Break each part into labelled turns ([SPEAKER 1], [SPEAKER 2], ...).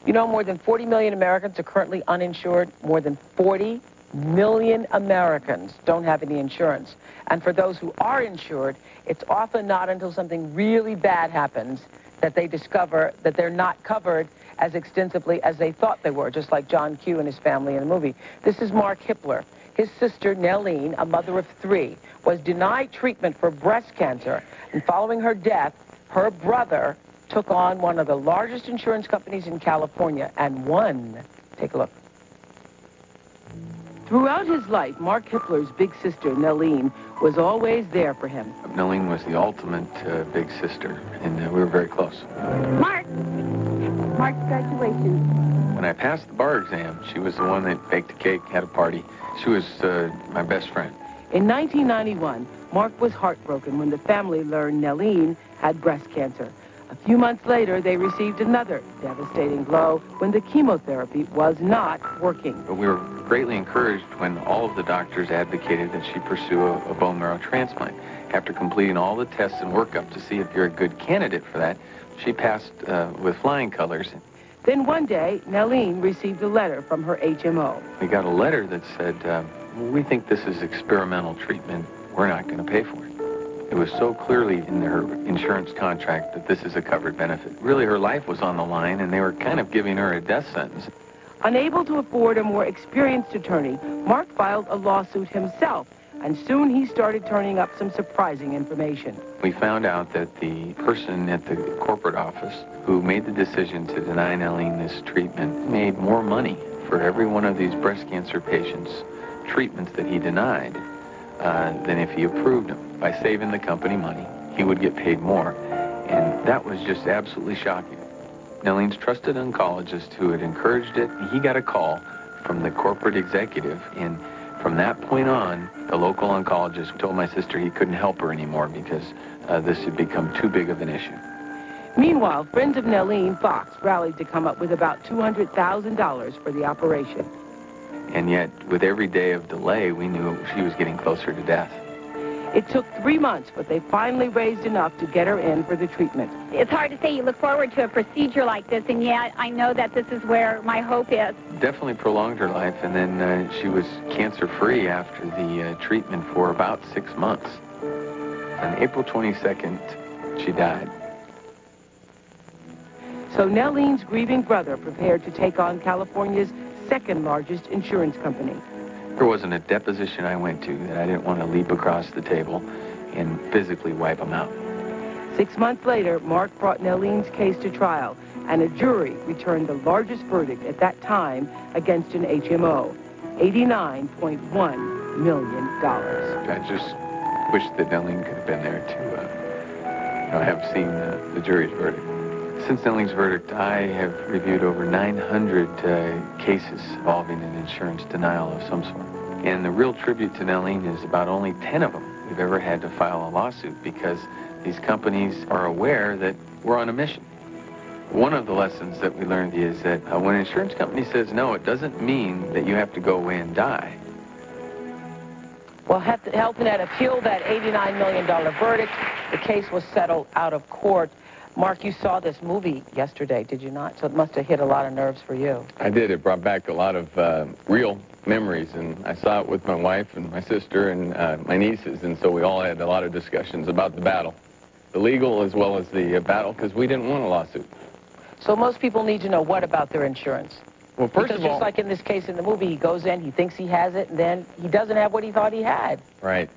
[SPEAKER 1] You know, more than 40 million Americans are currently uninsured. More than 40 million Americans don't have any insurance. And for those who are insured, it's often not until something really bad happens that they discover that they're not covered as extensively as they thought they were, just like John Q and his family in the movie. This is Mark Hiepler. His sister, Nellene, a mother of 3, was denied treatment for breast cancer, and following her death, her brother took on one of the largest insurance companies in California and won. Take a look. Throughout his life, Mark Hiepler's big sister, Nellene, was always there for him.
[SPEAKER 2] Nellene was the ultimate big sister, and we were very close.
[SPEAKER 3] Mark's graduation.
[SPEAKER 2] When I passed the bar exam, she was the one that baked a cake, had a party. She was my best friend.
[SPEAKER 1] In 1991, Mark was heartbroken when the family learned Nellene had breast cancer. A few months later, they received another devastating blow when the chemotherapy was not working.
[SPEAKER 2] But we were greatly encouraged when all of the doctors advocated that she pursue a bone marrow transplant. After completing all the tests and workup to see if you're a good candidate for that, she passed with flying colors.
[SPEAKER 1] Then one day, Nellene received a letter from her HMO.
[SPEAKER 2] We got a letter that said, we think this is experimental treatment. We're not going to pay for it. It was so clearly in her insurance contract that this is a covered benefit. Really, her life was on the line, and they were kind of giving her a death sentence.
[SPEAKER 1] Unable to afford a more experienced attorney, Mark filed a lawsuit himself, and soon he started turning up some surprising information.
[SPEAKER 2] We found out that the person at the corporate office who made the decision to deny Nellene this treatment made more money for every one of these breast cancer patients' treatments that he denied than if he approved them. By saving the company money, he would get paid more, and that was just absolutely shocking. Nellene's trusted oncologist who had encouraged it, he got a call from the corporate executive, and from that point on, the local oncologist told my sister he couldn't help her anymore because this had become too big of an issue.
[SPEAKER 1] Meanwhile, friends of Nellene, Fox, rallied to come up with about $200,000 for the operation.
[SPEAKER 2] And yet, with every day of delay, we knew she was getting closer to death.
[SPEAKER 1] It took 3 months, but they finally raised enough to get her in for the treatment.
[SPEAKER 3] It's hard to say you look forward to a procedure like this, and yet I know that this is where my hope is.
[SPEAKER 2] Definitely prolonged her life, and then she was cancer-free after the treatment for about 6 months. On April 22nd, she died.
[SPEAKER 1] So Nellene's grieving brother prepared to take on California's second largest insurance company.
[SPEAKER 2] There wasn't a deposition I went to that I didn't want to leap across the table and physically wipe them out.
[SPEAKER 1] 6 months later, Mark brought Nellene's case to trial, and a jury returned the largest verdict at that time against an HMO, $89.1 million.
[SPEAKER 2] I just wish that Nellene could have been there to have seen the jury's verdict. Since Nellene's verdict, I have reviewed over 900 cases involving an insurance denial of some sort. And the real tribute to Nellene is about only 10 of them we've ever had to file a lawsuit because these companies are aware that we're on a mission. One of the lessons that we learned is that when an insurance company says no, it doesn't mean that you have to go away and die.
[SPEAKER 1] Well, HealthNet appealed that $89 million verdict. The case was settled out of court. Mark, you saw this movie yesterday, did you not? So it must have hit a lot of nerves for you.
[SPEAKER 4] I did. It brought back a lot of real memories, and I saw it with my wife and my sister and my nieces, and so we all had a lot of discussions about the battle, the legal as well as the battle, because we didn't want a lawsuit.
[SPEAKER 1] So most people need to know what about their insurance?
[SPEAKER 4] Well, first
[SPEAKER 1] because
[SPEAKER 4] of all,
[SPEAKER 1] just like in this case in the movie, he goes in, he thinks he has it, and then he doesn't have what he thought he had.
[SPEAKER 4] Right.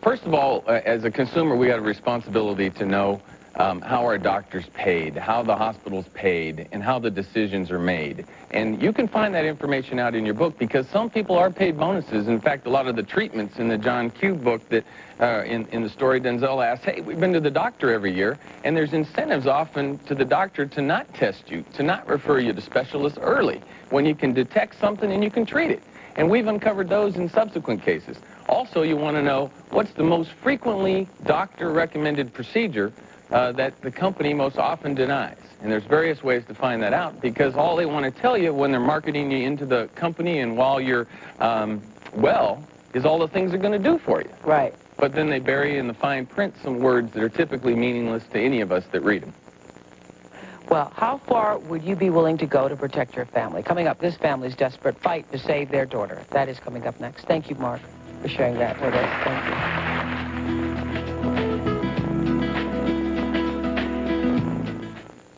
[SPEAKER 4] First of all, as a consumer, we got a responsibility to know how our doctors paid, how the hospitals paid, and how the decisions are made. And you can find that information out in your book because some people are paid bonuses. In fact, a lot of the treatments in the John Q book that in the story, Denzel asks, hey, we've been to the doctor every year, and there's incentives often to the doctor to not test you, to not refer you to specialists early when you can detect something and you can treat it. And we've uncovered those in subsequent cases. Also, you want to know what's the most frequently doctor-recommended procedure that the company most often denies. And there's various ways to find that out because all they want to tell you when they're marketing you into the company and while you're well is all the things they're going to do for you.
[SPEAKER 1] Right.
[SPEAKER 4] But then they bury in the fine print some words that are typically meaningless to any of us that read them.
[SPEAKER 1] Well, how far would you be willing to go to protect your family? Coming up, this family's desperate fight to save their daughter. That is coming up next. Thank you, Mark, for sharing that with us. Thank you.